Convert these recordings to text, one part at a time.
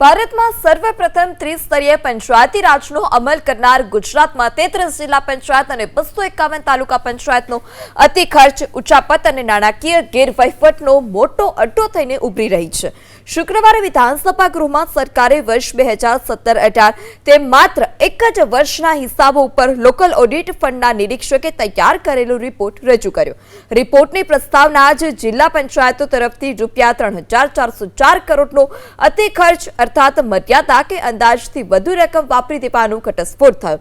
ભારતમાં સર્વપ્રથમ ત્રિસ્તરીય પંચાયતી રાજનો અમલ કરનાર ગુજરાતમાં 33 જિલ્લા પંચાયત અને 251 તાલુકા પંચાયતનો અતિ ખર્ચ, ઉચાપત અને નાણાકીય ગેરવહીવટનો મોટો અડ્ડો થઈને ઉભરી રહી છે। શુક્રવારે વિધાનસભા ગૃહમાં સરકારે વર્ષ 2017-18 તે માત્ર એક જ વર્ષના હિસાબો ઉપર લોકલ ઓડિટ ફંડના નિરીક્ષકે તૈયાર કરેલો રિપોર્ટ રજૂ કર્યો। રિપોર્ટની પ્રસ્તાવના જ જિલ્લા પંચાયતો તરફથી ₹3404 કરોડનો અતિ ખર્ચ अर्थात मर्यादा के अंदाज थी વધુ રકમ વાપરી દેવાનો ઘટસ્ફોટ થયો।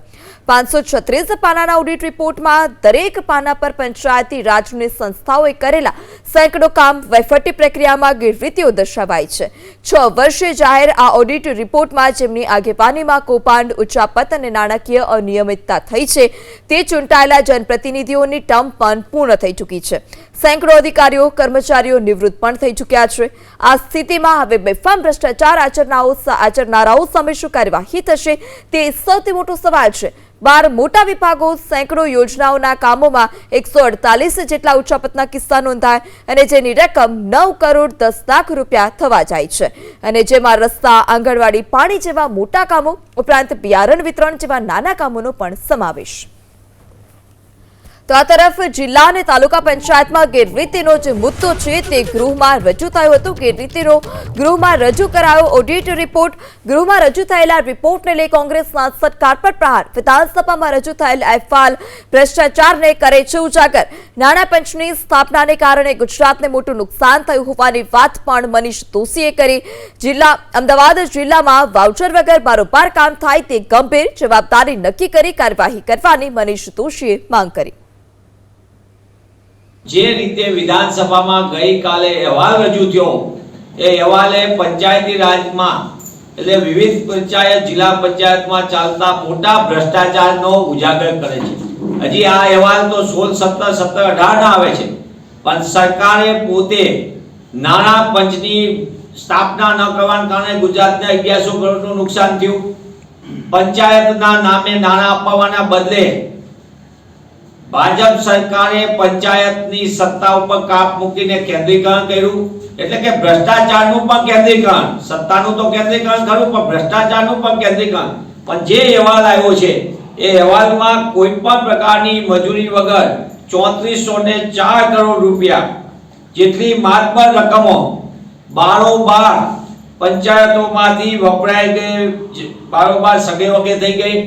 536 પાનાના ઓડિટ રિપોર્ટમાં દરેક પાના પર પંચાયતી રાજની સંસ્થાઓએ કરેલા સેંકડો કામ, વહીવટી પ્રક્રિયામાં ગેરરીતિઓ દર્શાવાઈ છે। 6 વર્ષે જાહેર આ ઓડિટ રિપોર્ટમાં જેમની આગેવાનીમાં કૌભાંડ, ઉચાપત અને નાણાકીય અનિયમિતતા થઈ છે તે ચૂંટાયેલા જનપ્રતિનિધિઓની ટર્મ પણ પૂર્ણ થઈ ચૂકી છે। સેંકડો અધિકારીઓ, કર્મચારીઓ નિવૃત્ત પણ થઈ ચૂક્યા છે। આ સ્થિતિમાં હવે બેફામ ભ્રષ્ટાચાર આચરનારાઓ સામે શું કાર્યવાહી થશે તે સૌથી મોટો સવાલ છે। 12 મોટા વિભાગો, સેંકડો યોજનાઓના કામોમાં 148 જેટલા ઉચાપતના કિસ્સા નોંધાયા અને જેની રકમ 9 કરોડ 10 લાખ રૂપિયા થવા જાય છે અને જેમાં રસ્તા, આંગણવાડી, પાણી જેવા મોટા કામો ઉપરાંત બિયારણ વિતરણ જેવા નાના કામોનો પણ સમાવેશ। તો આ તરફ જિલ્લા અને તાલુકા પંચાયતમાં ગેરરીતિનો જે મુદ્દો છે તે ગૃહમાં રજૂ થયો હતો। ગેરરીતિનો ગૃહમાં રજૂ કરાયો ઓડિટ રિપોર્ટ। ગૃહમાં રજૂ થયેલા રિપોર્ટને લઈ કોંગ્રેસ સાંસદ કાર્પેટ પ્રહાર। વિધાનસભામાં રજૂ થયેલ અહેવાલ ભ્રષ્ટાચારને કરે છે ઉજાગર। નાણાં પંચની સ્થાપનાને કારણે ગુજરાતને મોટું નુકસાન થયું હોવાની વાત પણ મનીષ દોશીએ કરી। અમદાવાદ જિલ્લામાં વાઉચર વગર બારોબાર કામ થાય તે ગંભીર, જવાબદારી નક્કી કરી કાર્યવાહી કરવાની મનીષ દોશીએ માંગ કરી। જે રીતે વિધાનસભામાં ગઈકાલે અહેવાલ રજૂ થયો એ અહેવાલે પંચાયતી રાજમાં એટલે વિવિધ પંચાયત, જિલ્લા પંચાયતમાં ચાલતા મોટા ભ્રષ્ટાચારનો ઉજાગર કરે છે। હજી આ અહેવાલ તો 16, 17, 17, 18 ના આવે છે, પણ સરકારે પોતે નાણાં પંચની સ્થાપના ન કરવાના કારણે ગુજરાતને 1100 કરોડનું નુકસાન થયું। પંચાયતના નામે નાણાં અપાવવાના બદલે ભાજપ સરકારે પંચાયતની સત્તા ઉપર કાપ મૂકીને કેન્દ્રીકરણ કર્યું। એટલે કે ભ્રષ્ટાચારનું પણ કેન્દ્રીકરણ, સત્તાનું તો કેન્દ્રીકરણ ખરું પણ ભ્રષ્ટાચારનું પણ કેન્દ્રીકરણ। પણ જે અહેવાલ આવ્યો છે એ અહેવાલમાં કોઈ પણ પ્રકારની મજૂરી વગર 3404 કરોડ રૂપિયા જેટલી માતબર રકમો બારોબાર પંચાયતોમાંથી વપરાઈ ગઈ, બારોબાર સગે વગે થઈ ગઈ।